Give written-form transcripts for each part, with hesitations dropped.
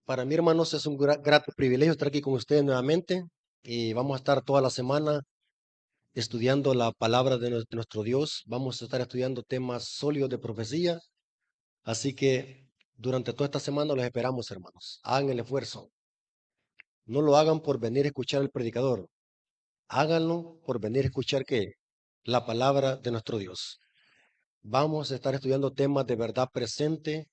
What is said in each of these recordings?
Para mí, hermanos, es un grato privilegio estar aquí con ustedes nuevamente y vamos a estar toda la semana estudiando la palabra de nuestro Dios. Vamos a estar estudiando temas sólidos de profecía, así que durante toda esta semana los esperamos, hermanos. Hagan el esfuerzo. No lo hagan por venir a escuchar al predicador. Háganlo por venir a escuchar ¿qué? La palabra de nuestro Dios. Vamos a estar estudiando temas de verdad presente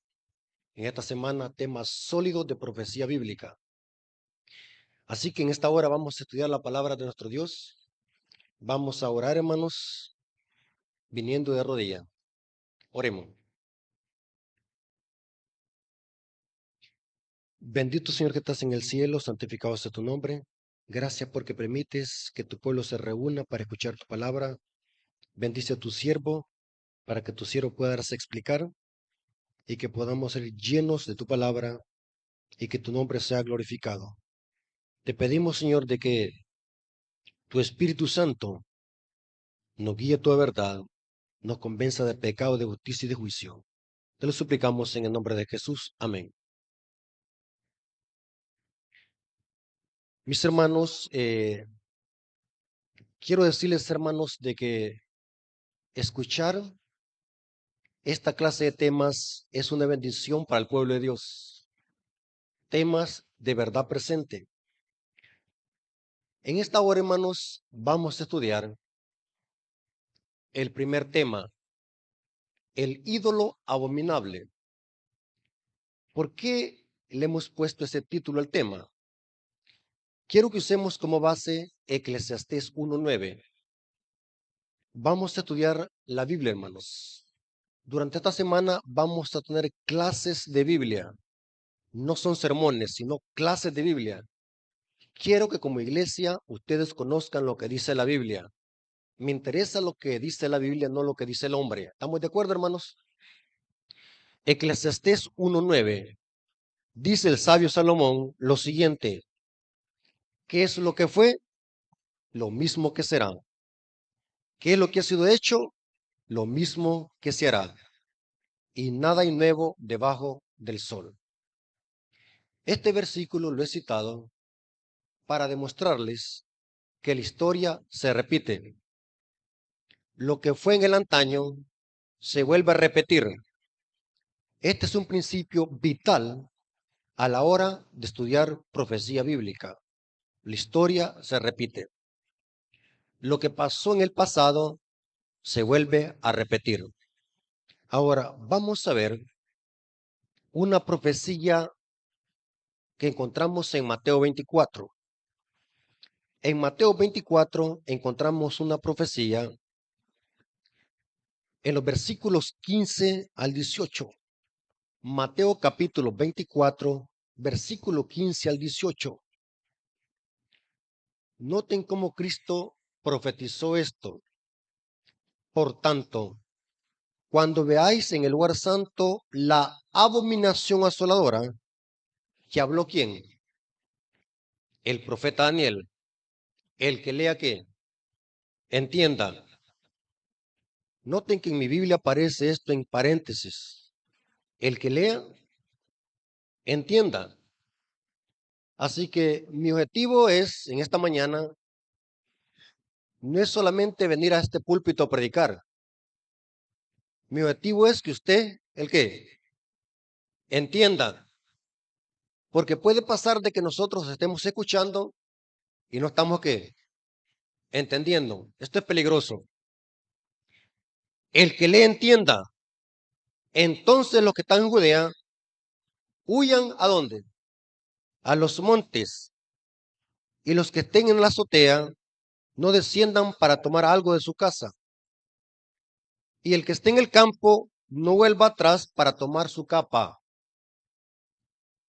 en esta semana, temas sólidos de profecía bíblica. Así que en esta hora vamos a estudiar la palabra de nuestro Dios. Vamos a orar, hermanos, viniendo de rodilla. Oremos. Bendito Señor que estás en el cielo, santificado sea tu nombre. Gracias porque permites que tu pueblo se reúna para escuchar tu palabra. Bendice a tu siervo para que tu siervo pueda darse a explicar y que podamos ser llenos de tu palabra y que tu nombre sea glorificado. Te pedimos, Señor, de que tu Espíritu Santo nos guíe a toda verdad, nos convenza de pecado, de justicia y de juicio. Te lo suplicamos en el nombre de Jesús. Amén. Mis hermanos, quiero decirles, hermanos, de que escuchar esta clase de temas es una bendición para el pueblo de Dios. Temas de verdad presente. En esta hora, hermanos, vamos a estudiar el primer tema, el ídolo abominable. ¿Por qué le hemos puesto ese título al tema? Quiero que usemos como base Eclesiastés 1:9. Vamos a estudiar la Biblia, hermanos. Durante esta semana vamos a tener clases de Biblia. No son sermones, sino clases de Biblia. Quiero que como iglesia ustedes conozcan lo que dice la Biblia. Me interesa lo que dice la Biblia, no lo que dice el hombre. ¿Estamos de acuerdo, hermanos? Eclesiastés 1:9. Dice el sabio Salomón lo siguiente: ¿qué es lo que fue? Lo mismo que será. ¿Qué es lo que ha sido hecho? Lo mismo que se hará. Y nada hay nuevo debajo del sol. Este versículo lo he citado para demostrarles que la historia se repite. Lo que fue en el antaño se vuelve a repetir. Este es un principio vital a la hora de estudiar profecía bíblica. La historia se repite. Lo que pasó en el pasado se vuelve a repetir. Ahora vamos a ver una profecía que encontramos en Mateo 24. En Mateo 24 encontramos una profecía en los versículos 15 al 18. Mateo capítulo 24, versículo 15 al 18. Noten cómo Cristo profetizó esto. Por tanto, cuando veáis en el lugar santo la abominación asoladora, ¿que habló quién? El profeta Daniel. El que lea qué, entienda. Noten que en mi Biblia aparece esto en paréntesis. El que lea, entienda. Así que mi objetivo es, en esta mañana, no es solamente venir a este púlpito a predicar. Mi objetivo es que usted, ¿el qué? Entienda. Porque puede pasar de que nosotros estemos escuchando y no estamos ¿qué? Entendiendo. Esto es peligroso. El que le entienda. Entonces los que están en Judea, huyan ¿a dónde? A los montes. Y los que estén en la azotea, no desciendan para tomar algo de su casa. Y el que esté en el campo, no vuelva atrás para tomar su capa.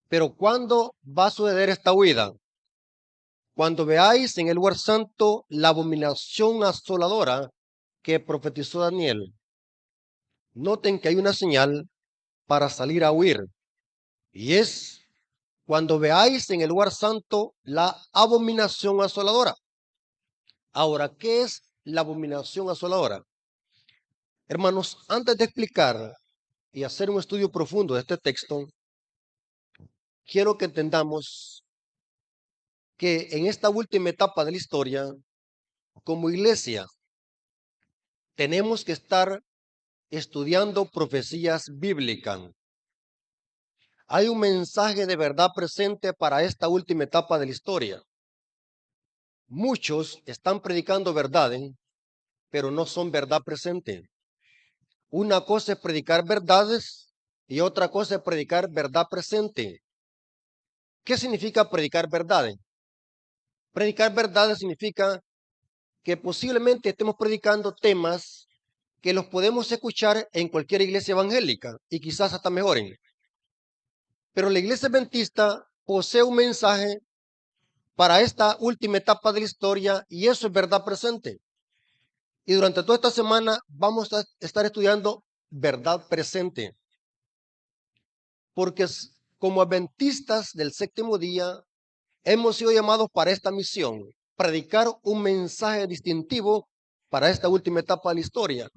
Pero ¿cuándo va a suceder esta huida? Cuando veáis en el lugar santo la abominación asoladora que profetizó Daniel. Noten que hay una señal para salir a huir. Y es cuando veáis en el lugar santo la abominación asoladora. Ahora, ¿qué es la abominación asoladora? Hermanos, antes de explicar y hacer un estudio profundo de este texto, quiero que entendamos que en esta última etapa de la historia, como iglesia, tenemos que estar estudiando profecías bíblicas. Hay un mensaje de verdad presente para esta última etapa de la historia. Muchos están predicando verdades, pero no son verdad presente. Una cosa es predicar verdades y otra cosa es predicar verdad presente. ¿Qué significa predicar verdades? Predicar verdades significa que posiblemente estemos predicando temas que los podemos escuchar en cualquier iglesia evangélica y quizás hasta mejoren. Pero la iglesia adventista posee un mensaje para esta última etapa de la historia y eso es verdad presente. Y durante toda esta semana vamos a estar estudiando verdad presente. Porque como adventistas del séptimo día hemos sido llamados para esta misión, predicar un mensaje distintivo para esta última etapa de la historia.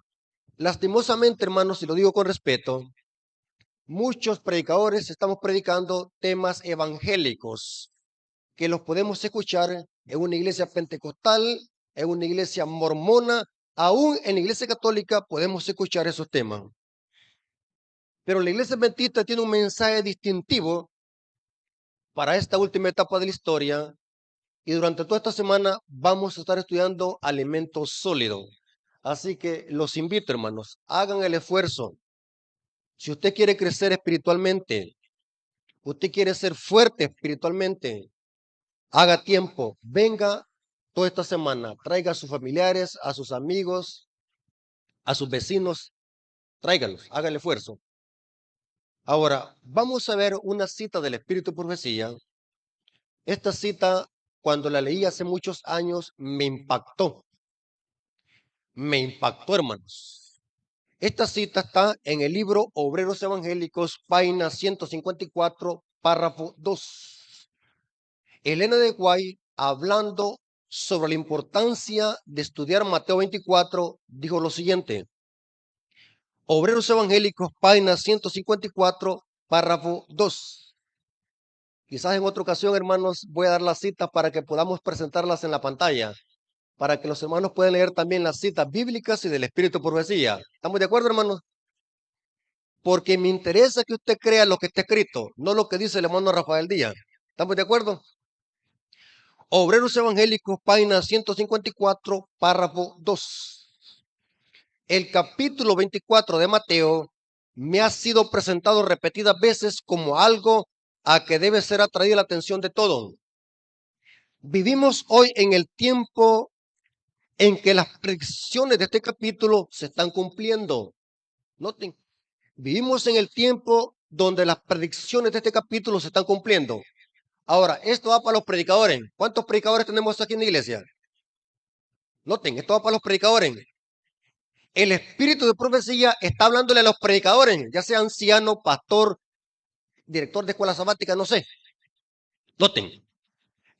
Lastimosamente, hermanos, y lo digo con respeto, muchos predicadores estamos predicando temas evangélicos que los podemos escuchar en una iglesia pentecostal, en una iglesia mormona, aún en la iglesia católica podemos escuchar esos temas. Pero la iglesia adventista tiene un mensaje distintivo para esta última etapa de la historia y durante toda esta semana vamos a estar estudiando alimentos sólidos. Así que los invito, hermanos, hagan el esfuerzo. Si usted quiere crecer espiritualmente, usted quiere ser fuerte espiritualmente, haga tiempo, venga toda esta semana, traiga a sus familiares, a sus amigos, a sus vecinos, tráigalos, haga el esfuerzo. Ahora, vamos a ver una cita del Espíritu de Profecía. Esta cita, cuando la leí hace muchos años, me impactó. Me impactó, hermanos. Esta cita está en el libro Obreros Evangélicos, página 154, párrafo 2. Elena de White, hablando sobre la importancia de estudiar Mateo 24, dijo lo siguiente. Obreros Evangélicos, página 154, párrafo 2. Quizás en otra ocasión, hermanos, voy a dar las citas para que podamos presentarlas en la pantalla, para que los hermanos puedan leer también las citas bíblicas y del Espíritu de Profecía. ¿Estamos de acuerdo, hermanos? Porque me interesa que usted crea lo que está escrito, no lo que dice el hermano Rafael Díaz. ¿Estamos de acuerdo? Obreros Evangélicos, página 154, párrafo 2. El capítulo 24 de Mateo me ha sido presentado repetidas veces como algo a que debe ser atraída la atención de todos. Vivimos hoy en el tiempo en que las predicciones de este capítulo se están cumpliendo. Noten, vivimos en el tiempo donde las predicciones de este capítulo se están cumpliendo. Ahora, esto va para los predicadores. ¿Cuántos predicadores tenemos aquí en la iglesia? Noten, esto va para los predicadores. El espíritu de profecía está hablándole a los predicadores, ya sea anciano, pastor, director de escuela sabática, no sé. Noten,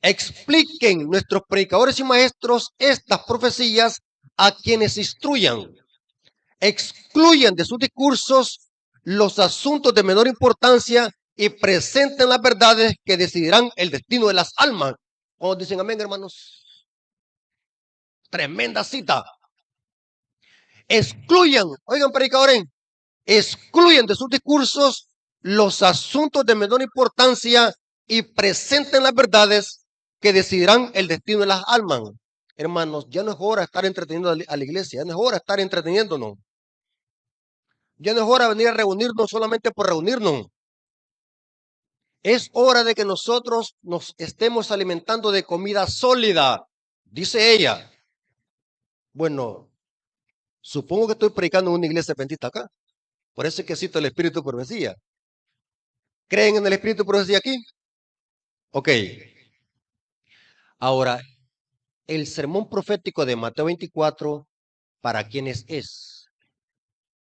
expliquen nuestros predicadores y maestros estas profecías a quienes instruyan. Excluyan de sus discursos los asuntos de menor importancia y presenten las verdades que decidirán el destino de las almas. ¿Cuántos dicen amén, hermanos? Tremenda cita. Excluyan, oigan, predicadores, excluyan de sus discursos los asuntos de menor importancia y presenten las verdades que decidirán el destino de las almas. Hermanos, ya no es hora de estar entreteniendo a la iglesia, ya no es hora de estar entreteniéndonos. Ya no es hora de venir a reunirnos solamente por reunirnos. Es hora de que nosotros nos estemos alimentando de comida sólida, dice ella. Bueno, supongo que estoy predicando en una iglesia adventista acá. Por eso es que cito el Espíritu de Profecía. ¿Creen en el Espíritu de Profecía aquí? Ok. Ahora, el sermón profético de Mateo 24, ¿para quiénes es?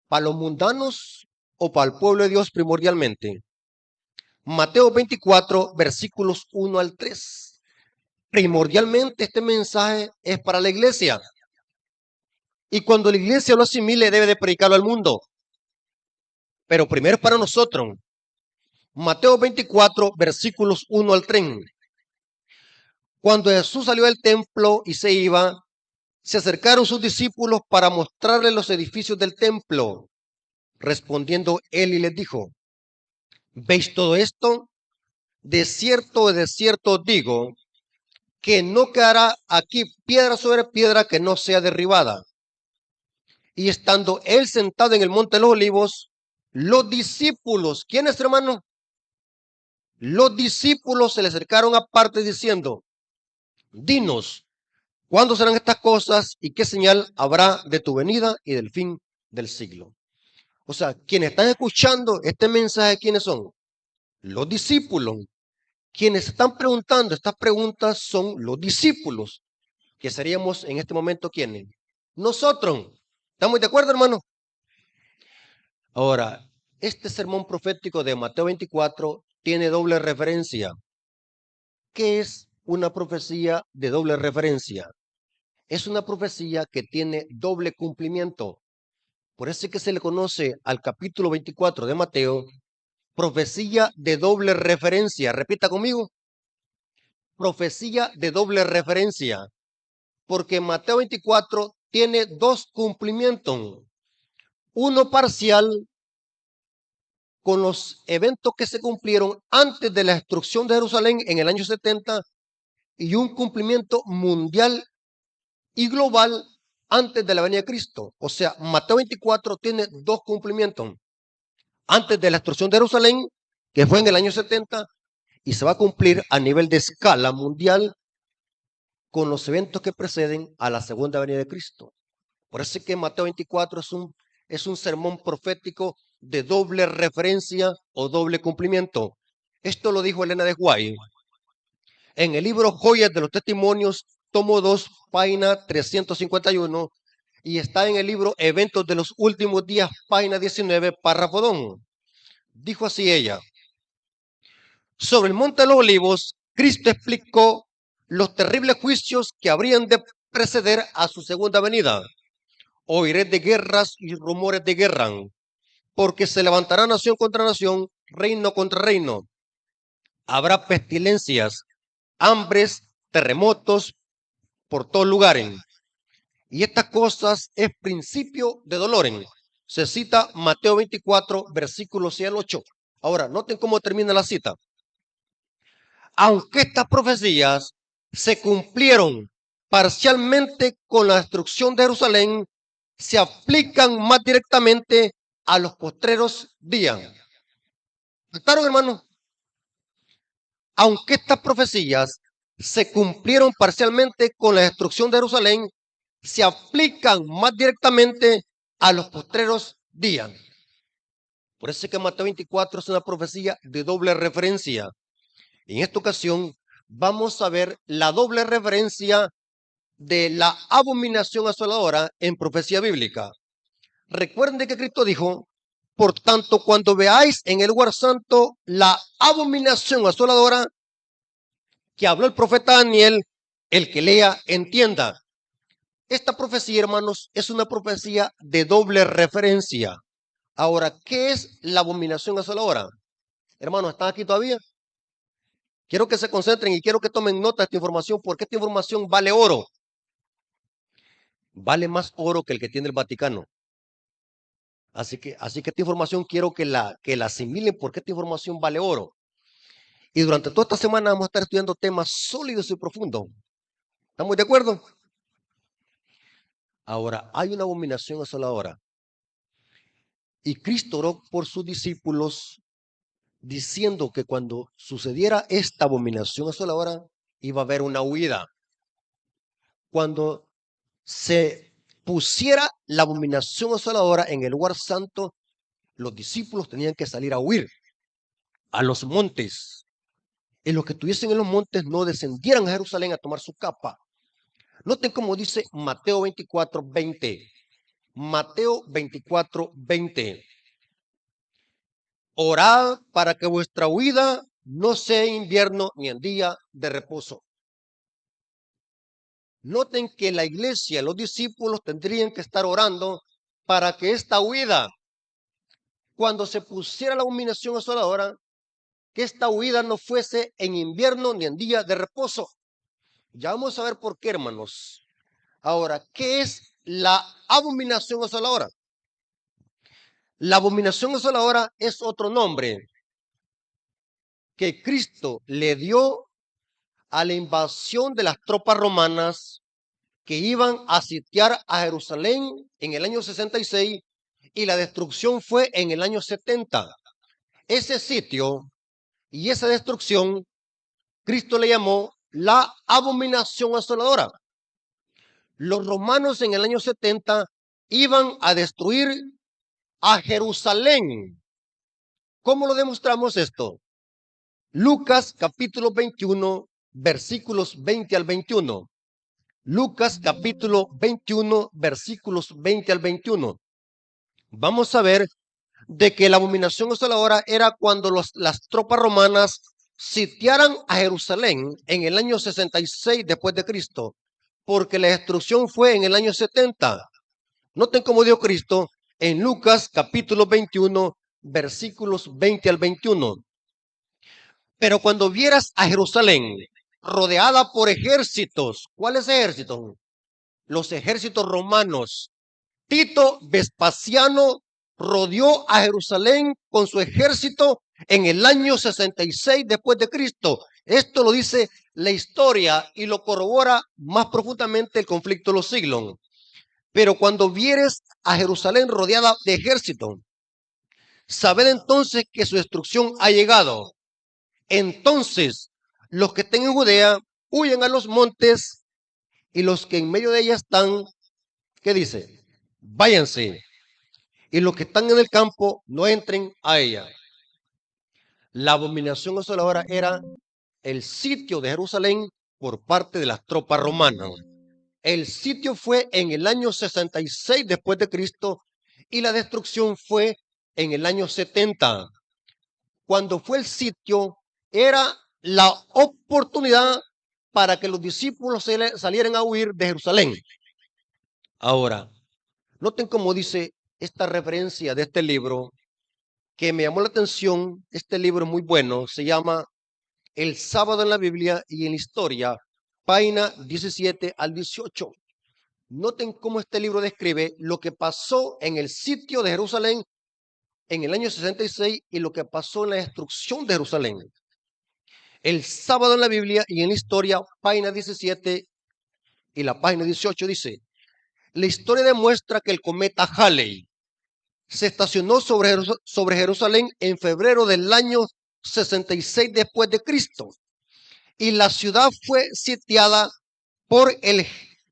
¿Para los mundanos o para el pueblo de Dios primordialmente? Mateo 24, versículos 1 al 3. Primordialmente este mensaje es para la iglesia. Y cuando la iglesia lo asimile, debe de predicarlo al mundo. Pero primero es para nosotros. Mateo 24, versículos 1 al 3. Cuando Jesús salió del templo y se iba, se acercaron sus discípulos para mostrarle los edificios del templo. Respondiendo él y les dijo: ¿veis todo esto? De cierto os digo, que no quedará aquí piedra sobre piedra que no sea derribada. Y estando él sentado en el monte de los olivos, los discípulos, ¿quiénes, hermano? Los discípulos se le acercaron aparte diciendo: dinos, ¿cuándo serán estas cosas y qué señal habrá de tu venida y del fin del siglo? O sea, quienes están escuchando este mensaje, ¿quiénes son? Los discípulos. Quienes están preguntando estas preguntas son los discípulos, que seríamos en este momento ¿quiénes? Nosotros. ¿Estamos de acuerdo, hermano? Ahora, este sermón profético de Mateo 24 tiene doble referencia. ¿Qué es una profecía de doble referencia? Es una profecía que tiene doble cumplimiento. Por eso es que se le conoce al capítulo 24 de Mateo profecía de doble referencia. Repita conmigo. Profecía de doble referencia. Porque Mateo 24 tiene dos cumplimientos. Uno parcial con los eventos que se cumplieron antes de la destrucción de Jerusalén en el año 70 y un cumplimiento mundial y global antes de la venida de Cristo. O sea, Mateo 24 tiene dos cumplimientos. Antes de la destrucción de Jerusalén, que fue en el año 70, y se va a cumplir a nivel de escala mundial con los eventos que preceden a la segunda venida de Cristo. Por eso es que Mateo 24 es un sermón profético de doble referencia o doble cumplimiento. Esto lo dijo Elena de White en el libro Joyas de los Testimonios, tomo 2, página 351, y está en el libro Eventos de los Últimos Días, página 19, párrafo 2. Dijo así ella: sobre el monte de los olivos, Cristo explicó los terribles juicios que habrían de preceder a su segunda venida. Oiré de guerras y rumores de guerra, porque se levantará nación contra nación, reino contra reino. Habrá pestilencias, hambres, terremotos por todos lugares. Y estas cosas es principio de dolores. Se cita Mateo 24, versículos 6 al 8. Ahora, noten cómo termina la cita. Aunque estas profecías se cumplieron parcialmente con la destrucción de Jerusalén, se aplican más directamente a los postreros días. ¿Captaron, hermano? Aunque estas profecías se cumplieron parcialmente con la destrucción de Jerusalén, se aplican más directamente a los postreros días. Por eso es que Mateo 24 es una profecía de doble referencia. En esta ocasión vamos a ver la doble referencia de la abominación asoladora en profecía bíblica. Recuerden que Cristo dijo: por tanto, cuando veáis en el lugar santo la abominación asoladora que habló el profeta Daniel, el que lea entienda. Esta profecía, hermanos, es una profecía de doble referencia. Ahora, ¿qué es la abominación asoladora? Hermanos, ¿están aquí todavía? Quiero que se concentren y quiero que tomen nota de esta información, porque esta información vale oro. Vale más oro que el que tiene el Vaticano. Así que esta información quiero que la asimilen, porque esta información vale oro. Y durante toda esta semana vamos a estar estudiando temas sólidos y profundos. ¿Estamos de acuerdo? Ahora, hay una abominación asoladora. Y Cristo oró por sus discípulos diciendo que cuando sucediera esta abominación asoladora, iba a haber una huida. Cuando se pusiera la abominación asoladora en el lugar santo, los discípulos tenían que salir a huir a los montes. Y los que estuviesen en los montes no descendieran a Jerusalén a tomar su capa. Noten cómo dice Mateo 24, 20. Mateo 24, 20. Orad para que vuestra huida no sea invierno ni en día de reposo. Noten que la iglesia, los discípulos tendrían que estar orando para que esta huida, cuando se pusiera la abominación asoladora, que esta huida no fuese en invierno ni en día de reposo. Ya vamos a ver por qué, hermanos. Ahora, ¿qué es la abominación asoladora? La abominación asoladora es otro nombre que Cristo le dio a la invasión de las tropas romanas que iban a sitiar a Jerusalén en el año 66 y la destrucción fue en el año 70. Ese sitio y esa destrucción, Cristo le llamó la abominación asoladora. Los romanos en el año 70 iban a destruir a Jerusalén. ¿Cómo lo demostramos esto? Lucas capítulo 21, versículos 20 al 21. Lucas capítulo 21, versículos 20 al 21. Vamos a ver de que la abominación asoladora era cuando las tropas romanas sitiaran a Jerusalén en el año 66 después de Cristo, porque la destrucción fue en el año 70. Noten cómo dio Cristo en Lucas capítulo 21, versículos 20 al 21. Pero cuando vieras a Jerusalén rodeada por ejércitos, ¿cuáles ejércitos? Los ejércitos romanos. Tito Vespasiano rodeó a Jerusalén con su ejército en el año 66 después de Cristo. Esto lo dice la historia y lo corrobora más profundamente el conflicto de los siglos. Pero cuando vieres a Jerusalén rodeada de ejército, sabed entonces que su destrucción ha llegado. Entonces, los que estén en Judea huyen a los montes y los que en medio de ella están, ¿qué dice? Váyanse. Y los que están en el campo no entren a ella. La abominación asoladora era el sitio de Jerusalén por parte de las tropas romanas. El sitio fue en el año 66 después de Cristo y la destrucción fue en el año 70. Cuando fue el sitio, era la oportunidad para que los discípulos salieran a huir de Jerusalén. Ahora, noten cómo dice esta referencia de este libro que me llamó la atención. Este libro es muy bueno, se llama El sábado en la Biblia y en la historia, página 17 al 18. Noten cómo este libro describe lo que pasó en el sitio de Jerusalén en el año 66 y lo que pasó en la destrucción de Jerusalén. El sábado en la Biblia y en la historia, página 17 y la página 18 dice: la historia demuestra que el cometa Halley se estacionó sobre Jerusalén en febrero del año 66 después de Cristo y la ciudad fue sitiada por el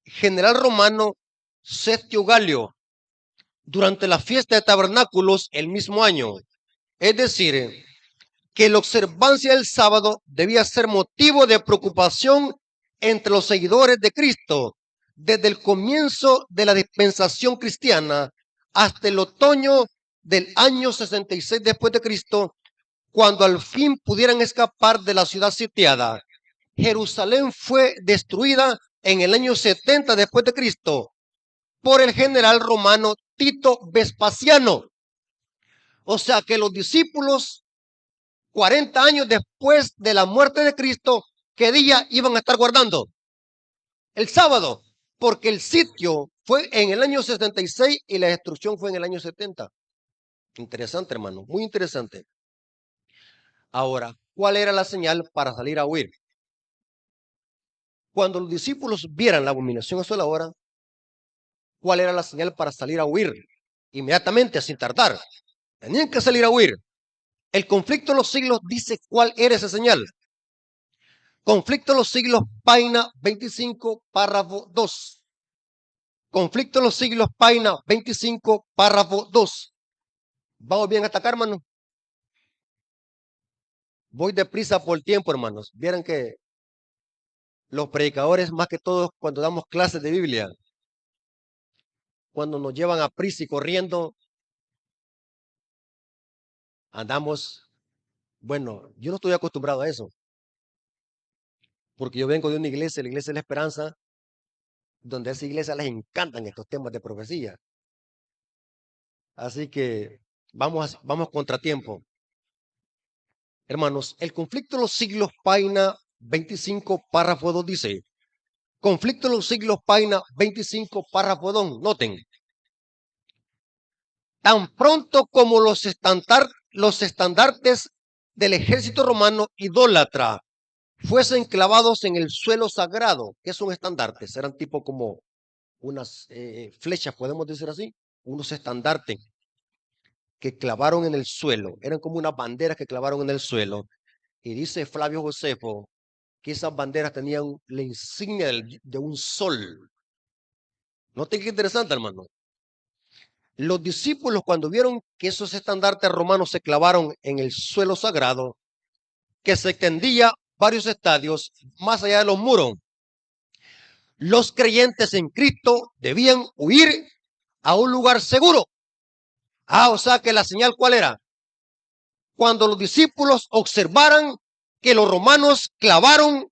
general romano Setio Galio durante la fiesta de tabernáculos el mismo año. Es decir, que la observancia del sábado debía ser motivo de preocupación entre los seguidores de Cristo desde el comienzo de la dispensación cristiana hasta el otoño del año 66 después de Cristo, cuando al fin pudieran escapar de la ciudad sitiada. Jerusalén fue destruida en el año 70 después de Cristo por el general romano Tito Vespasiano. O sea que los discípulos 40 años después de la muerte de Cristo, ¿qué día iban a estar guardando? El sábado, porque el sitio fue en el año 66 y la destrucción fue en el año 70. Interesante, hermano, muy interesante. Ahora, ¿cuál era la señal para salir a huir? Cuando los discípulos vieran la abominación asoladora, ¿cuál era la señal para salir a huir? Inmediatamente, sin tardar. Tenían que salir a huir. El conflicto de los siglos dice cuál era esa señal. Conflicto de los siglos, página 25, párrafo 2. Conflicto de los siglos, página 25, párrafo 2. ¿Vamos bien hasta acá, hermano? Voy deprisa por el tiempo, hermanos. Vieron que los predicadores, más que todos, cuando damos clases de Biblia, cuando nos llevan a prisa y corriendo, andamos, bueno, yo no estoy acostumbrado a eso, porque yo vengo de una iglesia, la iglesia de la Esperanza, donde a esa iglesia les encantan estos temas de profecía. Así que vamos contratiempo. Hermanos, el conflicto de los siglos, página 25, párrafo 2 dice, conflicto de los siglos, página 25, párrafo 2, noten, tan pronto como los estandartes del ejército romano idólatra fuesen clavados en el suelo sagrado, que son estandartes, eran tipo como unas flechas, podemos decir así, unos estandartes que clavaron en el suelo, eran como unas banderas que clavaron en el suelo. Y dice Flavio Josefo que esas banderas tenían la insignia de un sol. Noten qué interesante, hermano. Los discípulos, cuando vieron que esos estandartes romanos se clavaron en el suelo sagrado, que se extendía varios estadios más allá de los muros, los creyentes en Cristo debían huir a un lugar seguro. O sea que la señal, ¿cuál era? Cuando los discípulos observaran que los romanos clavaron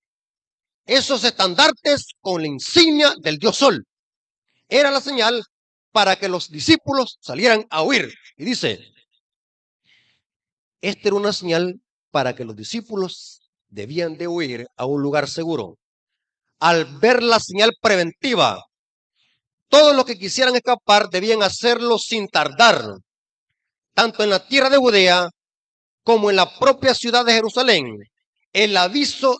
esos estandartes con la insignia del dios Sol, era la señal para que los discípulos salieran a huir. Y dice, esta era una señal para que los discípulos debían de huir a un lugar seguro. Al ver la señal preventiva, todos los que quisieran escapar debían hacerlo sin tardar, tanto en la tierra de Judea como en la propia ciudad de Jerusalén. El aviso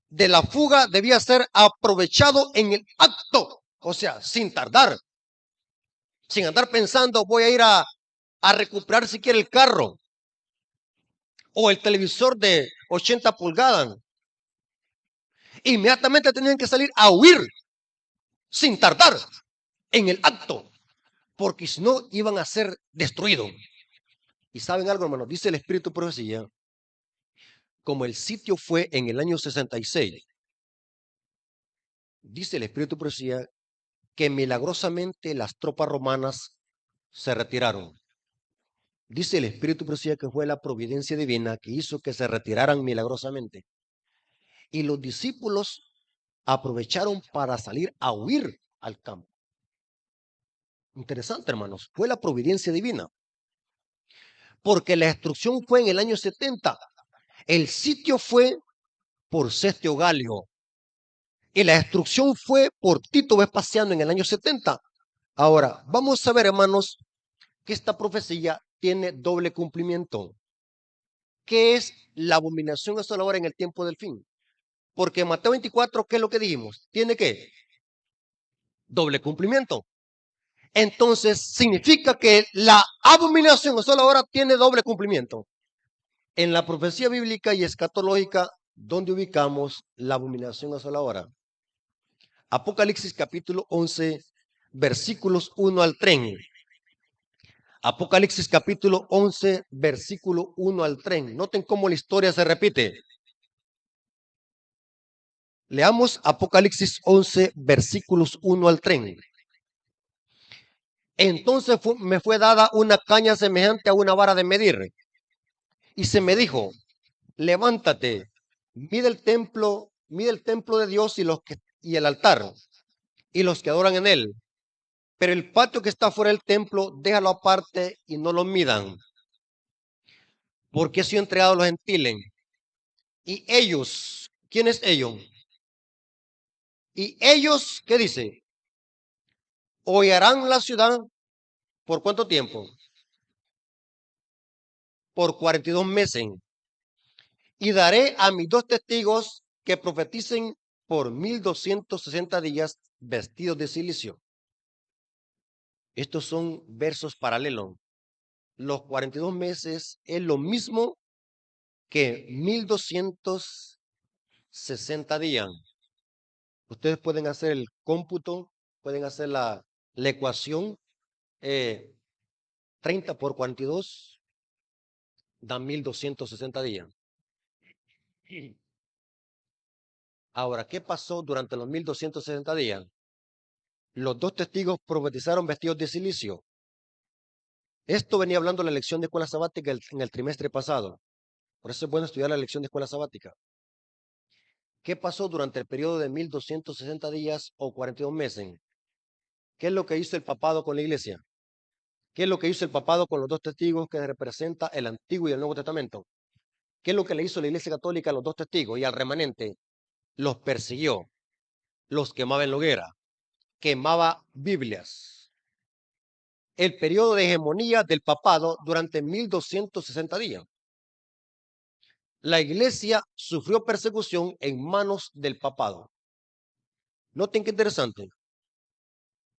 de la fuga debía ser aprovechado en el acto, o sea, sin tardar, sin andar pensando voy a ir a recuperar siquiera el carro o el televisor de 80 pulgadas. Inmediatamente tenían que salir a huir sin tardar en el acto, porque si no iban a ser destruidos. Y saben algo, hermano, dice el Espíritu de Profecía, como el sitio fue en el año 66, dice el Espíritu de Profecía que milagrosamente las tropas romanas se retiraron. Dice el Espíritu de Profecía que fue la providencia divina que hizo que se retiraran milagrosamente. Y los discípulos aprovecharon para salir a huir al campo. Interesante, hermanos, fue la providencia divina. Porque la destrucción fue en el año 70. El sitio fue por Sestio Galio. Y la destrucción fue por Tito Vespasiano en el año 70. Ahora, vamos a ver, hermanos, que esta profecía tiene doble cumplimiento. ¿Qué es la abominación asoladora en el tiempo del fin? Porque en Mateo 24, ¿qué es lo que dijimos? Tiene que doble cumplimiento. Entonces, significa que la abominación asoladora tiene doble cumplimiento. En la profecía bíblica y escatológica, ¿dónde ubicamos la abominación asoladora? Apocalipsis capítulo 11, versículos 1 al 3. Apocalipsis capítulo 11, versículo 1 al 3. Noten cómo la historia se repite. Leamos Apocalipsis 11, versículos 1 al 3. Entonces me fue dada una caña semejante a una vara de medir. Y se me dijo, levántate, mide el templo de Dios y el altar, y los que adoran en él. Pero el patio que está fuera del templo, déjalo aparte y no lo midan, porque he sido entregado a los gentiles. Y ellos, ¿quién es ellos? Y ellos, ¿qué dice? Hollarán la ciudad, ¿por cuánto tiempo? Por 42 meses. Y daré a mis dos testigos que profeticen por 1260 días vestidos de silicio. Estos son versos paralelos. Los 42 meses es lo mismo que 1260 días. Ustedes pueden hacer el cómputo, pueden hacer la ecuación. 30 por 42 dan 1260 días. Ahora, ¿qué pasó durante los 1260 días? Los dos testigos profetizaron vestidos de silicio. Esto venía hablando de la lección de escuela sabática en el trimestre pasado. Por eso es bueno estudiar la lección de escuela sabática. ¿Qué pasó durante el periodo de 1260 días o 42 meses? ¿Qué es lo que hizo el papado con la iglesia? ¿Qué es lo que hizo el papado con los dos testigos que representa el Antiguo y el Nuevo Testamento? ¿Qué es lo que le hizo la Iglesia Católica a los dos testigos y al remanente? Los persiguió, los quemaba en la hoguera, quemaba Biblias. El periodo de hegemonía del papado durante 1260 días. La Iglesia sufrió persecución en manos del papado. Noten qué interesante.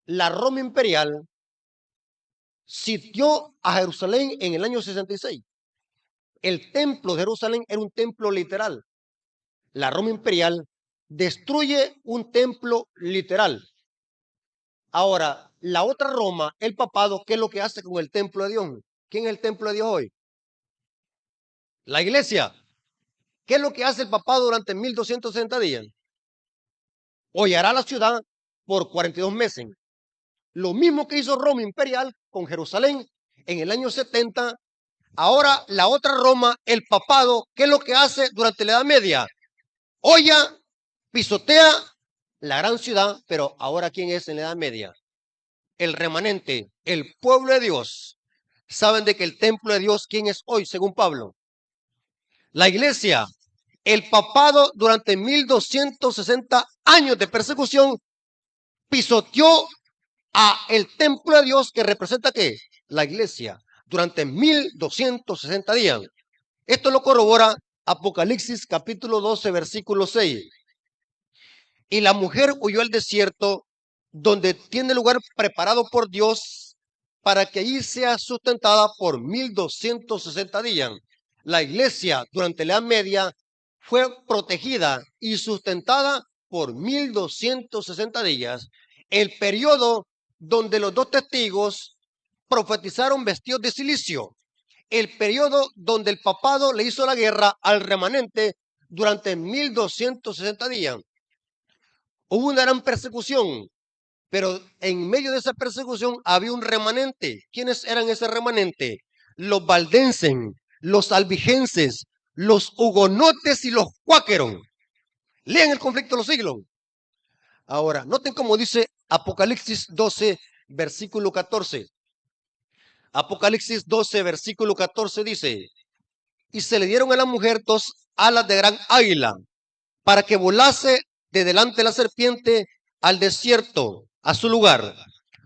La Roma imperial sitió a Jerusalén en el año 66. El templo de Jerusalén era un templo literal. La Roma imperial destruye un templo literal. Ahora, la otra Roma, el papado, ¿qué es lo que hace con el templo de Dios? ¿Quién es el templo de Dios hoy? La iglesia. ¿Qué es lo que hace el papado durante 1260 días? Hollará la ciudad por 42 meses. Lo mismo que hizo Roma imperial con Jerusalén en el año 70. Ahora la otra Roma, el papado, ¿qué es lo que hace durante la Edad Media? Holla, pisotea la gran ciudad, pero ahora ¿quién es en la Edad Media? El remanente, el pueblo de Dios. ¿Saben de que el templo de Dios quién es hoy, según Pablo? La iglesia. El papado durante 1260 años de persecución pisoteó a el templo de Dios que representa ¿qué? La iglesia durante 1260 días. Esto lo corrobora Apocalipsis capítulo 12 versículo 6. Y la mujer huyó al desierto donde tiene lugar preparado por Dios para que allí sea sustentada por 1260 días. La iglesia durante la Edad Media fue protegida y sustentada por 1260 días. El periodo donde los dos testigos profetizaron vestidos de silicio. El periodo donde el papado le hizo la guerra al remanente durante 1260 días. Hubo una gran persecución, pero en medio de esa persecución había un remanente. ¿Quiénes eran ese remanente? Los valdenses, los albigenses, los hugonotes y los cuáqueros. Lean el conflicto de los siglos. Ahora, noten cómo dice Apocalipsis 12, versículo 14. Apocalipsis 12, versículo 14 dice: y se le dieron a la mujer dos alas de gran águila, para que volase de delante de la serpiente al desierto, a su lugar,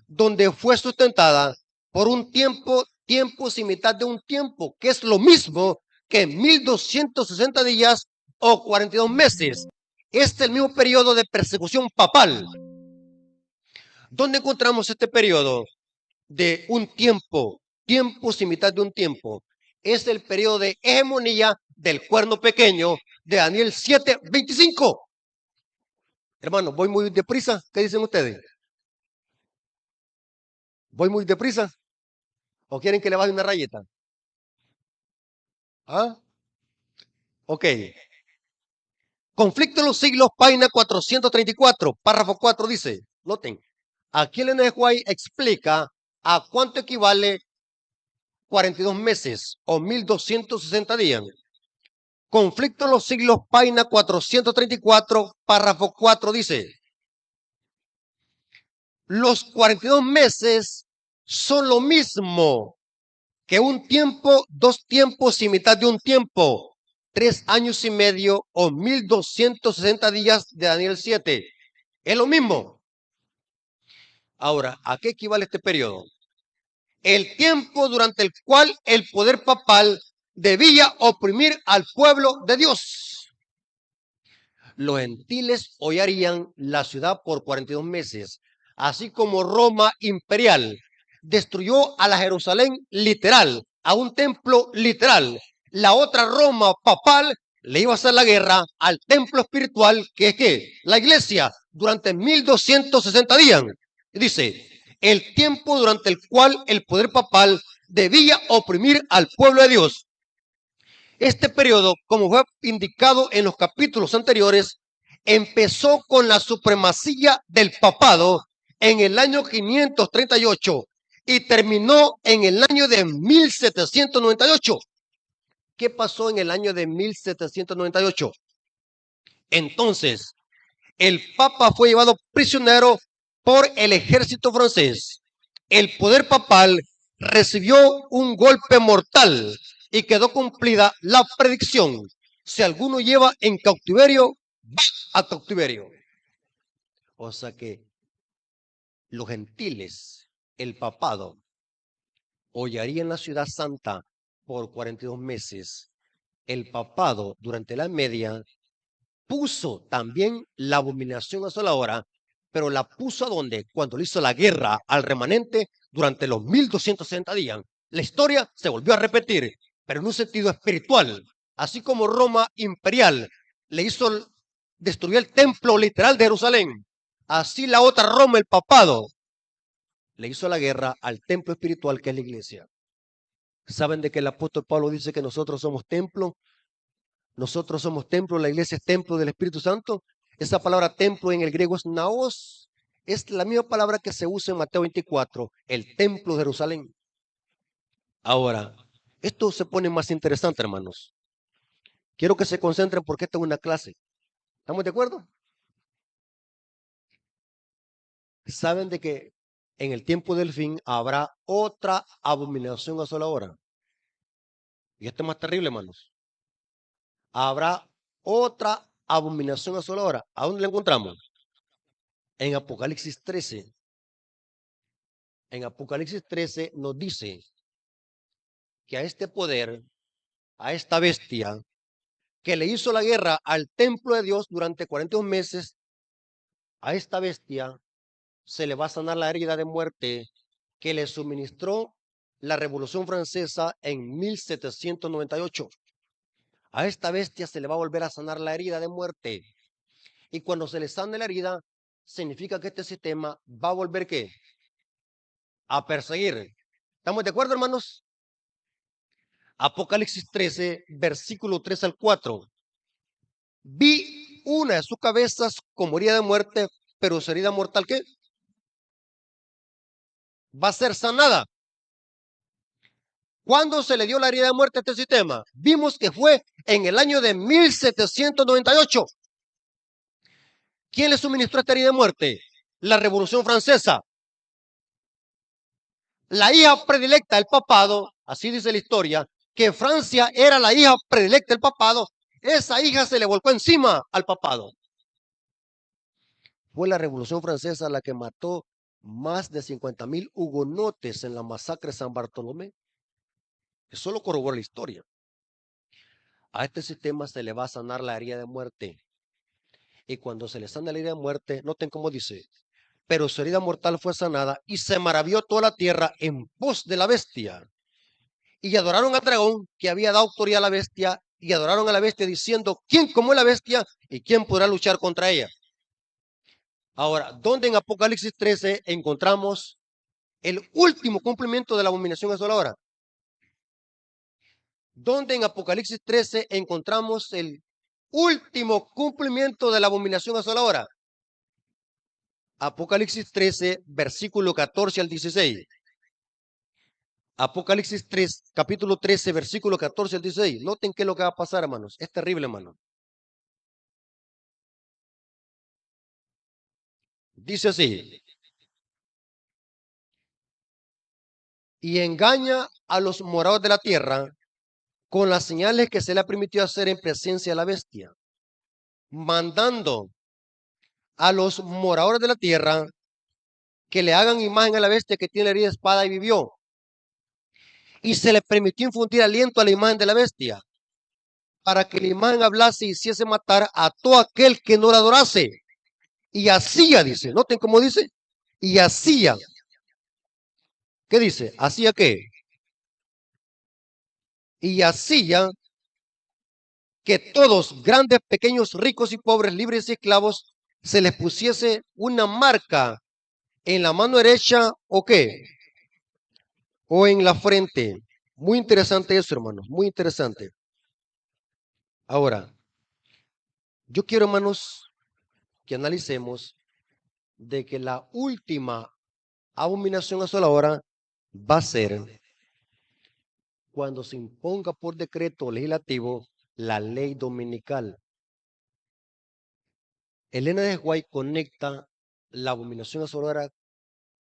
donde fue sustentada por un tiempo, tiempos y mitad de un tiempo, que es lo mismo que 1260 días o 42 meses. Este es el mismo periodo de persecución papal. ¿Dónde encontramos este periodo de un tiempo, tiempos y mitad de un tiempo? Es el periodo de hegemonía del cuerno pequeño de Daniel 7:25. Hermano, voy muy deprisa. ¿Qué dicen ustedes? ¿Voy muy deprisa? ¿O quieren que le baje una rayita? ¿Ah? Ok. Conflicto de los siglos, página 434, párrafo 4 dice, noten, aquí el N. White explica a cuánto equivale 42 meses o 1260 días. Conflicto de los siglos, página 434, párrafo 4 dice, los 42 meses son lo mismo que un tiempo, dos tiempos y mitad de un tiempo, 3 años y medio o 1260 días de Daniel 7. Es lo mismo. Ahora, ¿a qué equivale este periodo? El tiempo durante el cual el poder papal debía oprimir al pueblo de Dios. Los gentiles hollarían la ciudad por 42 meses, así como Roma imperial destruyó a la Jerusalén literal, a un templo literal. La otra Roma papal le iba a hacer la guerra al templo espiritual, que es ¿qué? La iglesia, durante 1260 días. Dice, el tiempo durante el cual el poder papal debía oprimir al pueblo de Dios. Este periodo, como fue indicado en los capítulos anteriores, empezó con la supremacía del papado en el año 538 y terminó en el año de 1798. ¿Qué pasó en el año de 1798? Entonces, el Papa fue llevado prisionero por el ejército francés. El poder papal recibió un golpe mortal y quedó cumplida la predicción. Si alguno lleva en cautiverio, va a cautiverio. O sea que los gentiles, el papado, hollarían la ciudad santa por 42 meses. El papado, durante la media, puso también la abominación asoladora, pero la puso a donde, cuando le hizo la guerra al remanente durante los 1260 días. La historia se volvió a repetir, pero en un sentido espiritual, así como Roma imperial le hizo destruir el templo literal de Jerusalén, así la otra Roma, el papado, le hizo la guerra al templo espiritual que es la iglesia. ¿Saben de que el apóstol Pablo dice que nosotros somos templo? Nosotros somos templo, la iglesia es templo del Espíritu Santo. Esa palabra templo en el griego es naos. Es la misma palabra que se usa en Mateo 24, el templo de Jerusalén. Ahora, esto se pone más interesante, hermanos. Quiero que se concentren porque esta es una clase. ¿Estamos de acuerdo? Saben de que en el tiempo del fin habrá otra abominación asoladora. Y esto es más terrible, hermanos. Habrá otra abominación asoladora. ¿A dónde la encontramos? En Apocalipsis 13. En Apocalipsis 13 nos dice que a este poder, a esta bestia, que le hizo la guerra al templo de Dios durante 42 meses, a esta bestia se le va a sanar la herida de muerte que le suministró la Revolución Francesa en 1798. A esta bestia se le va a volver a sanar la herida de muerte. Y cuando se le sane la herida, significa que este sistema va a volver ¿qué? A perseguir. ¿Estamos de acuerdo, hermanos? Apocalipsis 13, versículo 3 al 4. Vi una de sus cabezas como herida de muerte, pero su herida mortal, ¿qué? Va a ser sanada. ¿Cuándo se le dio la herida de muerte a este sistema? Vimos que fue en el año de 1798. ¿Quién le suministró esta herida de muerte? La Revolución Francesa. La hija predilecta del papado, así dice la historia, que Francia era la hija predilecta del papado. Esa hija se le volcó encima al papado. Fue la Revolución Francesa la que mató más de 50,000 hugonotes en la masacre de San Bartolomé. Eso lo corrobora la historia. A este sistema se le va a sanar la herida de muerte. Y cuando se le sana la herida de muerte, noten cómo dice, pero su herida mortal fue sanada y se maravilló toda la tierra en pos de la bestia. Y adoraron al dragón que había dado autoridad a la bestia y adoraron a la bestia diciendo, ¿quién como la bestia y quién podrá luchar contra ella? Ahora, ¿dónde en Apocalipsis 13 encontramos el último cumplimiento de la abominación asoladora? ¿Dónde en Apocalipsis 13 encontramos el último cumplimiento de la abominación asoladora? Apocalipsis 13, versículo 14 al 16. Apocalipsis 3, capítulo 13, versículo 14 al 16. Noten qué es lo que va a pasar, hermanos. Es terrible, hermano. Dice así, y engaña a los moradores de la tierra con las señales que se le ha permitido hacer en presencia de la bestia, mandando a los moradores de la tierra que le hagan imagen a la bestia que tiene la herida de espada y vivió. Y se le permitió infundir aliento a la imagen de la bestia, para que la imagen hablase y hiciese matar a todo aquel que no la adorase. Y hacía, dice, noten cómo dice, y hacía. ¿Qué dice? ¿Hacía qué? Y hacía que todos, grandes, pequeños, ricos y pobres, libres y esclavos, se les pusiese una marca en la mano derecha o qué, o en la frente. Muy interesante eso, hermanos, muy interesante. Ahora, yo quiero, hermanos, que analicemos de que la última abominación asoladora va a ser cuando se imponga por decreto legislativo la ley dominical. Elena de White conecta la abominación asoladora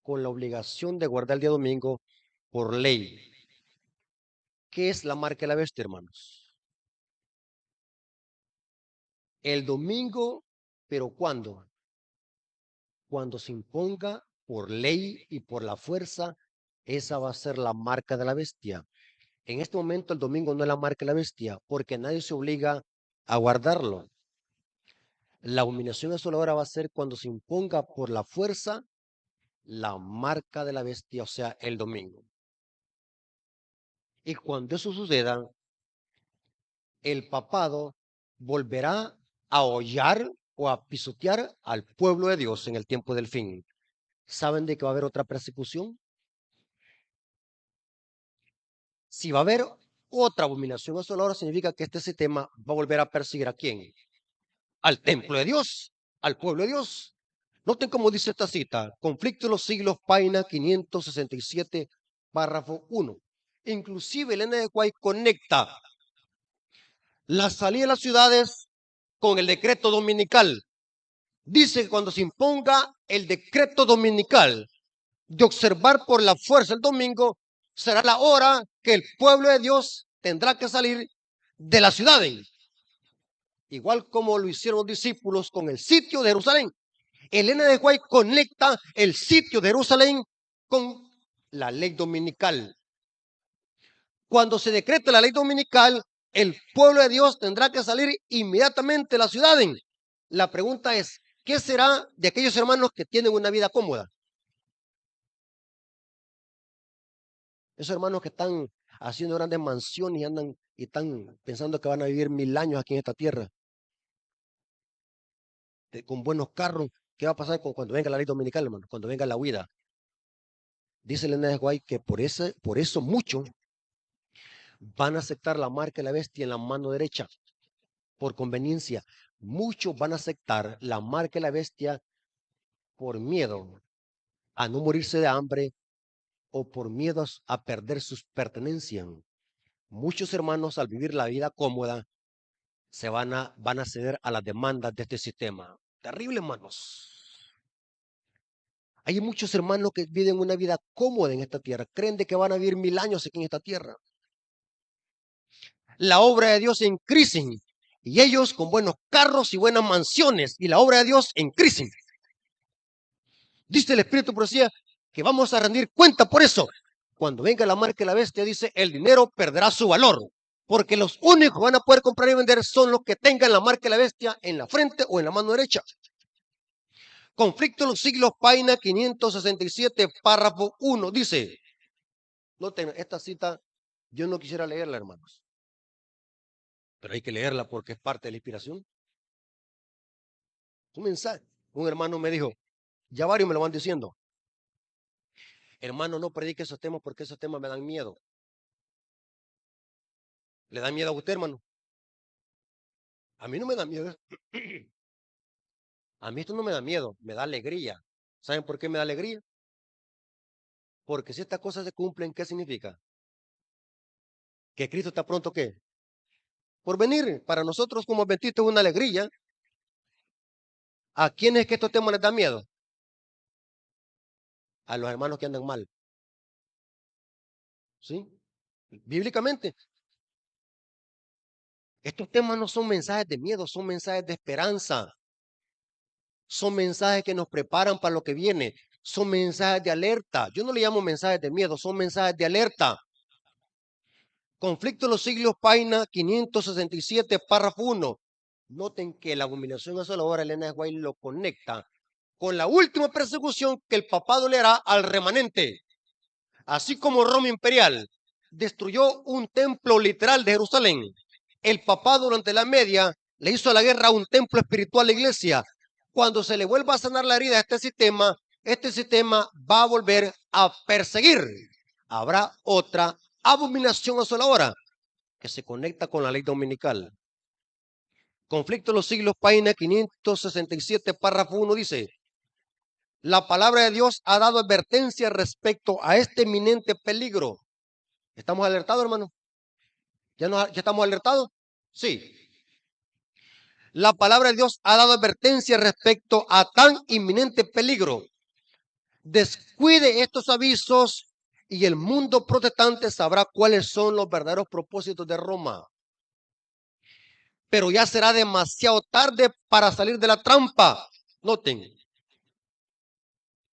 con la obligación de guardar el día domingo por ley. ¿Qué es la marca de la bestia, hermanos? El domingo, pero ¿cuándo? Cuando se imponga por ley y por la fuerza, esa va a ser la marca de la bestia. En este momento el domingo no es la marca de la bestia, porque nadie se obliga a guardarlo. La abominación asoladora va a ser cuando se imponga por la fuerza la marca de la bestia, o sea, el domingo. Y cuando eso suceda, el papado volverá a hollar o a pisotear al pueblo de Dios en el tiempo del fin. ¿Saben de que va a haber otra persecución? Si va a haber otra abominación asoladora, significa que este sistema va a volver a perseguir ¿a quién? Al templo de Dios, al pueblo de Dios. Noten cómo dice esta cita, Conflicto de los Siglos, página 567, párrafo 1. Inclusive Elena de White conecta la salida de las ciudades con el decreto dominical. Dice que cuando se imponga el decreto dominical de observar por la fuerza el domingo, será la hora que el pueblo de Dios tendrá que salir de las ciudades. Igual como lo hicieron los discípulos con el sitio de Jerusalén. Elena de White conecta el sitio de Jerusalén con la ley dominical. Cuando se decrete la ley dominical, el pueblo de Dios tendrá que salir inmediatamente de la ciudad. La pregunta es, ¿qué será de aquellos hermanos que tienen una vida cómoda? Esos hermanos que están haciendo grandes mansiones y andan y están pensando que van a vivir 1000 años aquí en esta tierra, con buenos carros. ¿Qué va a pasar cuando venga la ley dominical, hermano? Cuando venga la huida. Dice Elena de White que por eso muchos van a aceptar la marca de la bestia en la mano derecha, por conveniencia. Muchos van a aceptar la marca de la bestia por miedo a no morirse de hambre o por miedo a perder sus pertenencias. Muchos hermanos al vivir la vida cómoda van a ceder a las demandas de este sistema. Terrible, hermanos. Hay muchos hermanos que viven una vida cómoda en esta tierra, creen de que van a vivir 1000 años aquí en esta tierra. La obra de Dios en crisis y ellos con buenos carros y buenas mansiones y la obra de Dios en crisis. Dice el Espíritu Profecía que vamos a rendir cuenta por eso. Cuando venga la marca de la bestia, dice, el dinero perderá su valor, porque los únicos que van a poder comprar y vender son los que tengan la marca de la bestia en la frente o en la mano derecha. Conflicto de los Siglos, página 567, párrafo 1, dice, noten, esta cita yo no quisiera leerla, hermanos, pero hay que leerla porque es parte de la inspiración. Un mensaje. Un hermano me dijo, ya varios me lo van diciendo, hermano, no predique esos temas porque esos temas me dan miedo. ¿Le da miedo a usted, hermano? A mí no me da miedo. A mí esto no me da miedo, me da alegría. ¿Saben por qué me da alegría? Porque si estas cosas se cumplen, ¿qué significa? Que Cristo está pronto, ¿qué? Por venir. Para nosotros como adventistas es una alegría. ¿A quiénes es que estos temas les da miedo? A los hermanos que andan mal. ¿Sí? Bíblicamente. Estos temas no son mensajes de miedo, son mensajes de esperanza. Son mensajes que nos preparan para lo que viene. Son mensajes de alerta. Yo no le llamo mensajes de miedo, son mensajes de alerta. Conflicto de los Siglos, página 567, párrafo 1. Noten que la abominación asoladora, Elena de White lo conecta con la última persecución que el papado le hará al remanente. Así como Roma imperial destruyó un templo literal de Jerusalén, el papado durante la media le hizo a la guerra un templo espiritual a la iglesia. Cuando se le vuelva a sanar la herida a este sistema va a volver a perseguir. Habrá otra abominación asoladora que se conecta con la ley dominical. Conflicto de los Siglos, página 567, párrafo 1 dice, la palabra de Dios ha dado advertencia respecto a este eminente peligro. ¿Estamos alertados, hermano? ¿Ya estamos alertados? Sí. La palabra de Dios ha dado advertencia respecto a tan inminente peligro. Descuide estos avisos y el mundo protestante sabrá cuáles son los verdaderos propósitos de Roma. Pero ya será demasiado tarde para salir de la trampa. Noten,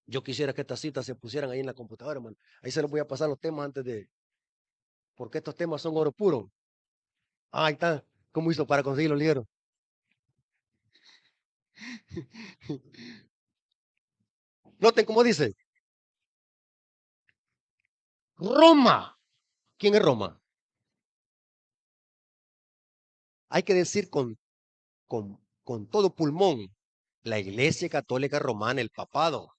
yo quisiera que estas citas se pusieran ahí en la computadora, hermano. Ahí se les voy a pasar los temas antes de, porque estos temas son oro puro. Ah, ahí está. ¿Cómo hizo para conseguir los libros? Noten cómo dice. Roma. ¿Quién es Roma? Hay que decir con todo pulmón. La Iglesia Católica Romana, el papado.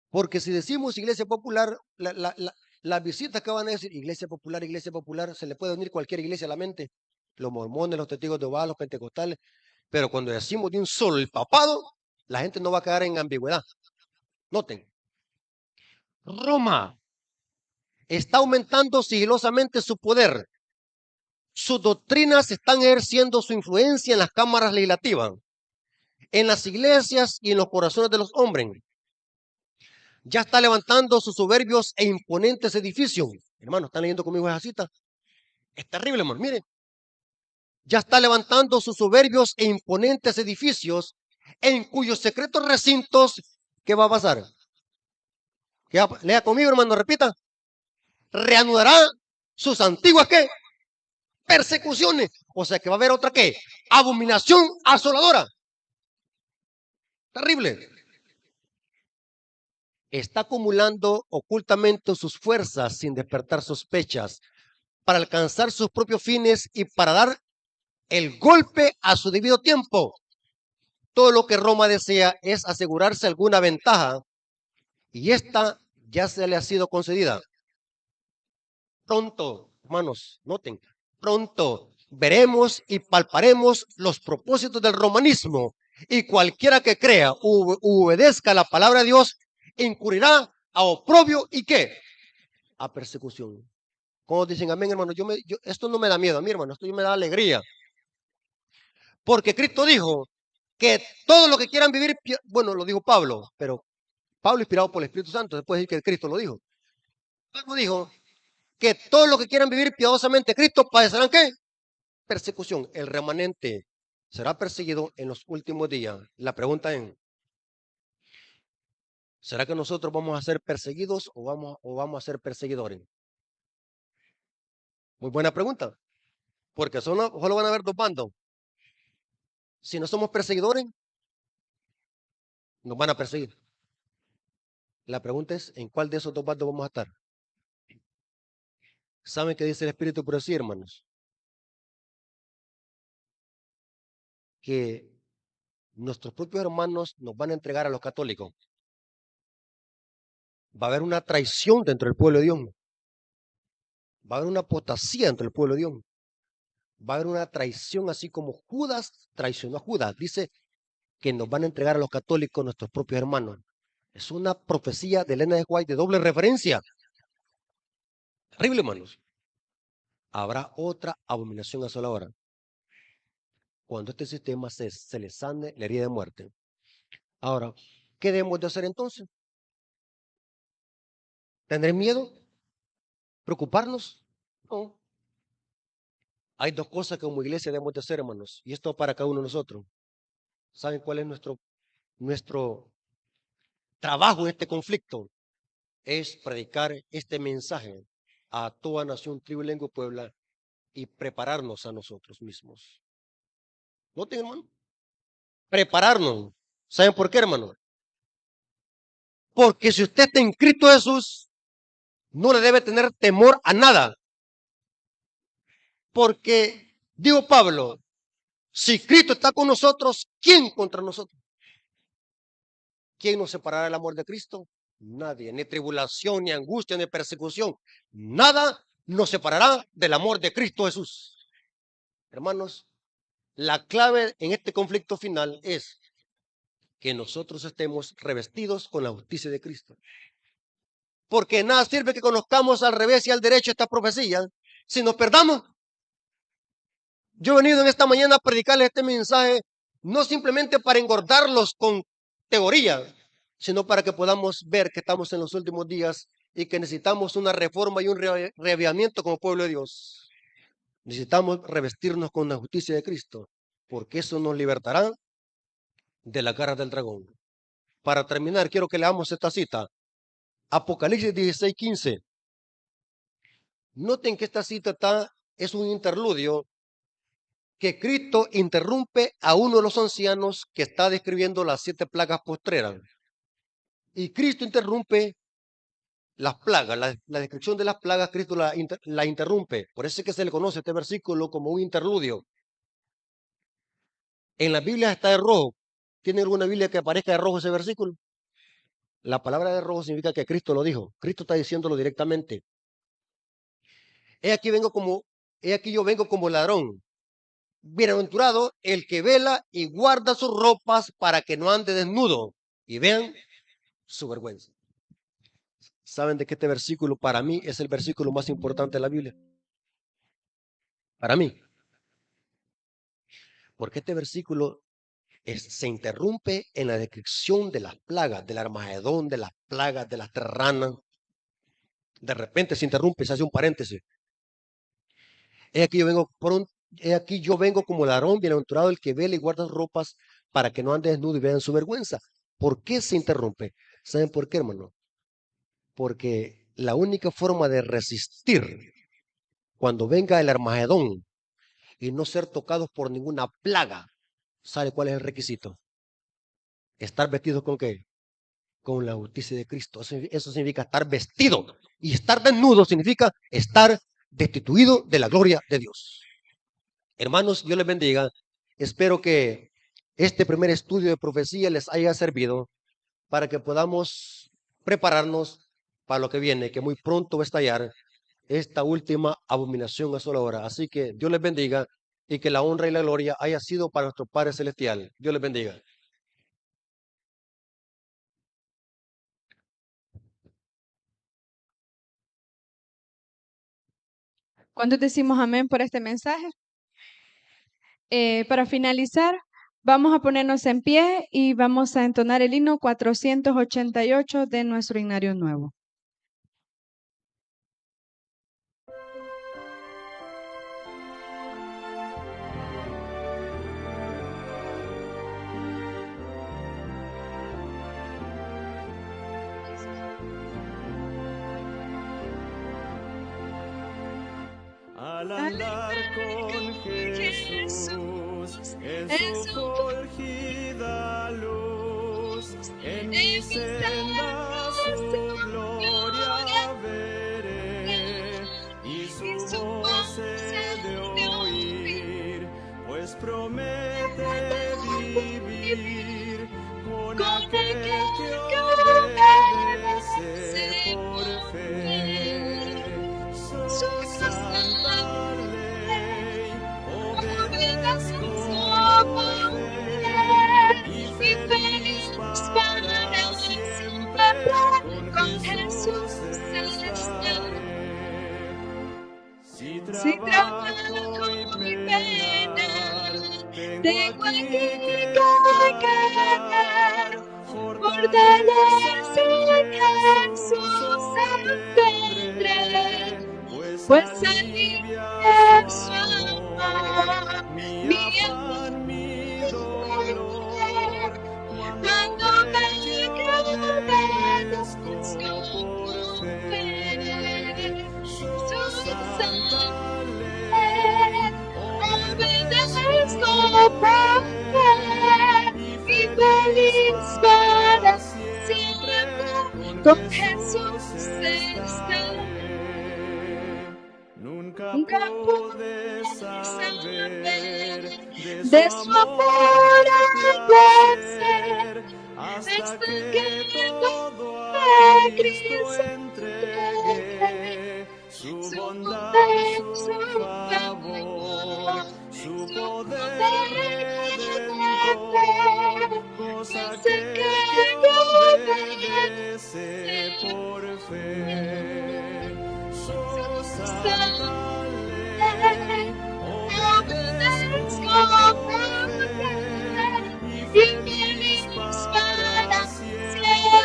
Porque si decimos Iglesia Popular, las visitas que van a decir Iglesia Popular, se le puede unir cualquier iglesia a la mente. Los mormones, los testigos de Jehová, los pentecostales. Pero cuando decimos de un solo el papado, la gente no va a quedar en ambigüedad. Noten. Roma está aumentando sigilosamente su poder. Sus doctrinas están ejerciendo su influencia en las cámaras legislativas, en las iglesias y en los corazones de los hombres. Ya está levantando sus soberbios e imponentes edificios. Hermano, ¿están leyendo conmigo esa cita? Es terrible, hermano. Miren. Ya está levantando sus soberbios e imponentes edificios en cuyos secretos recintos, ¿qué va a pasar? Lea conmigo, hermano, repita. Reanudará sus antiguas, ¿qué? Persecuciones. O sea que va a haber otra, ¿qué? Abominación asoladora. Terrible. Está acumulando ocultamente sus fuerzas sin despertar sospechas para alcanzar sus propios fines y para dar el golpe a su debido tiempo. Todo lo que Roma desea es asegurarse alguna ventaja y esta ya se le ha sido concedida. Pronto, hermanos, noten, pronto veremos y palparemos los propósitos del romanismo y cualquiera que crea u obedezca la palabra de Dios incurrirá a oprobio y ¿qué? A persecución. Como dicen amén, hermano, esto no me da miedo a mí, hermano, esto me da alegría. Porque Cristo dijo que todo lo que quieran vivir, bueno, lo dijo Pablo, pero Pablo inspirado por el Espíritu Santo, se puede decir que Cristo lo dijo. Pablo dijo que todo lo que quieran vivir piadosamente Cristo padecerán ¿qué? Persecución. El remanente será perseguido en los últimos días. La pregunta es, ¿será que nosotros vamos a ser perseguidos o vamos a ser perseguidores? Muy buena pregunta, porque solo van a haber dos bandos. Si no somos perseguidores, nos van a perseguir. La pregunta es, ¿en cuál de esos dos bandos vamos a estar? ¿Saben qué dice el Espíritu por sí, hermanos? Que nuestros propios hermanos nos van a entregar a los católicos. Va a haber una traición dentro del pueblo de Dios. Va a haber una apostasía dentro del pueblo de Dios. Va a haber una traición así como Judas traicionó a Judas. Dice que nos van a entregar a los católicos nuestros propios hermanos. Es una profecía de Elena de White de doble referencia. Terrible, hermanos. Habrá otra abominación asoladora. Cuando este sistema se le sane la herida de muerte. Ahora, ¿qué debemos de hacer entonces? ¿Tener miedo? ¿Preocuparnos? No. Hay dos cosas que como iglesia debemos de hacer, hermanos, y esto para cada uno de nosotros. ¿Saben cuál es nuestro trabajo en este conflicto? Es predicar este mensaje a toda nación, tribu, lengua y puebla y prepararnos a nosotros mismos. ¿No, hermano? Prepararnos. ¿Saben por qué, hermano? Porque si usted está en Cristo Jesús, no le debe tener temor a nada. Porque, digo Pablo, si Cristo está con nosotros, ¿quién contra nosotros? ¿Quién nos separará del amor de Cristo? Nadie, ni tribulación, ni angustia, ni persecución. Nada nos separará del amor de Cristo Jesús. Hermanos, la clave en este conflicto final es que nosotros estemos revestidos con la justicia de Cristo. Porque nada sirve que conozcamos al revés y al derecho esta profecía si nos perdamos. Yo he venido en esta mañana a predicarles este mensaje no simplemente para engordarlos con teoría, sino para que podamos ver que estamos en los últimos días y que necesitamos una reforma y un reavivamiento como pueblo de Dios. Necesitamos revestirnos con la justicia de Cristo, porque eso nos libertará de la garra del dragón. Para terminar, quiero que leamos esta cita. Apocalipsis 16:15. Noten que esta cita es un interludio que Cristo interrumpe a uno de los ancianos que está describiendo las 7 plagas postreras. Y Cristo interrumpe las plagas, la descripción de las plagas, Cristo la interrumpe. Por eso es que se le conoce este versículo como un interludio. En la Biblia está de rojo. ¿Tiene alguna Biblia que aparezca de rojo ese versículo? La palabra de rojo significa que Cristo lo dijo. Cristo está diciéndolo directamente. He aquí yo vengo como ladrón. Bienaventurado el que vela y guarda sus ropas para que no ande desnudo. Y vean su vergüenza. ¿Saben de que este versículo para mí es el versículo más importante de la Biblia? Para mí. Porque este versículo se interrumpe en la descripción de las plagas, del Armagedón, de las plagas, de las terranas. De repente se interrumpe, se hace un paréntesis. He aquí yo vengo como ladrón, bienaventurado el que vela y guarda sus ropas para que no ande desnudo y vean su vergüenza. ¿Por qué se interrumpe? ¿Saben por qué, hermano? Porque la única forma de resistir cuando venga el Armagedón y no ser tocados por ninguna plaga, ¿sabe cuál es el requisito? Estar vestidos ¿con qué? Con la justicia de Cristo. Eso significa estar vestido. Y estar desnudo significa estar destituido de la gloria de Dios. Hermanos, Dios les bendiga. Espero que este primer estudio de profecía les haya servido para que podamos prepararnos para lo que viene, que muy pronto va a estallar esta última abominación asoladora. Así que Dios les bendiga y que la honra y la gloria haya sido para nuestro Padre Celestial. Dios les bendiga. ¿Cuántos decimos amén por este mensaje? Para finalizar, vamos a ponernos en pie y vamos a entonar el himno 488 de nuestro himnario nuevo. Al andar con Jesús en su fulgida luz, en mi senda su gloria veré y su voz he de oír, pues promete vivir con aquel que obedece por fe. Su santa ley obedezco por fe y feliz para siempre con Jesús estaré. Si trabajo y penar, tengo aquí que caer, fortaleza en Jesús tendré, pues alivia su amor, mi afán, mi dolor, cuando me obedezco por fe. Su santa ley obedezco por fe y feliz para siempre con Jesús estaré. Nunca pude saber de su amor al placer, hasta que todo a Cristo entregué, su bondad, su favor, su poder redentor, cosa que obedece por fe. Su santa ley obedezco por fe y feliz para siempre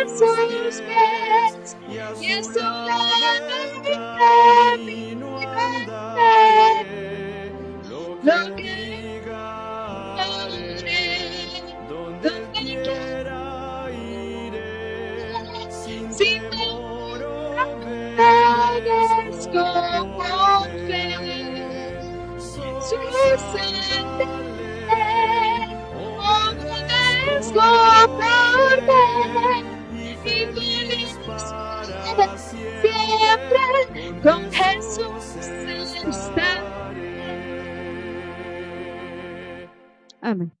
sus pies y a y en su su lado el lado camino andaré, lo que diga haré, donde quiera iré, sin temor obedezco por fe, su santa ley obedezco por fe, y feliz para siempre con Jesús estaré. Amén.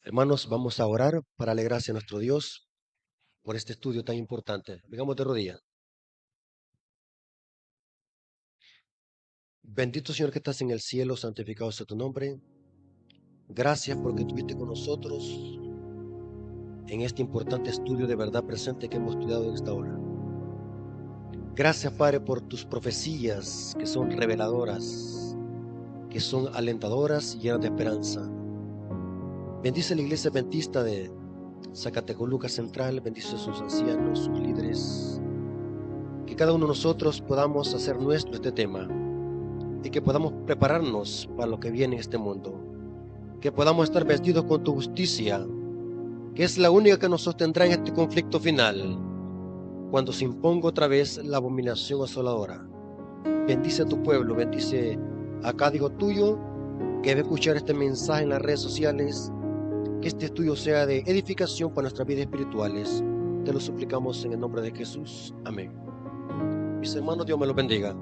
Hermanos, vamos a orar para alegrarse a nuestro Dios por este estudio tan importante. Vengamos de rodillas. Bendito Señor que estás en el cielo, santificado sea tu nombre. Gracias porque estuviste con nosotros en este importante estudio de verdad presente que hemos estudiado en esta hora. Gracias, Padre, por tus profecías que son reveladoras, que son alentadoras y llenas de esperanza. Bendice a la iglesia adventista de Zacatecoluca Central, bendice a sus ancianos, sus líderes. Que cada uno de nosotros podamos hacer nuestro este tema y que podamos prepararnos para lo que viene en este mundo. Que podamos estar vestidos con tu justicia, que es la única que nos sostendrá en este conflicto final, cuando se imponga otra vez la abominación asoladora. Bendice a tu pueblo, bendice a cada hijo tuyo que va a escuchar este mensaje en las redes sociales, que este estudio sea de edificación para nuestras vidas espirituales. Te lo suplicamos en el nombre de Jesús. Amén. Mis hermanos, Dios me los bendiga.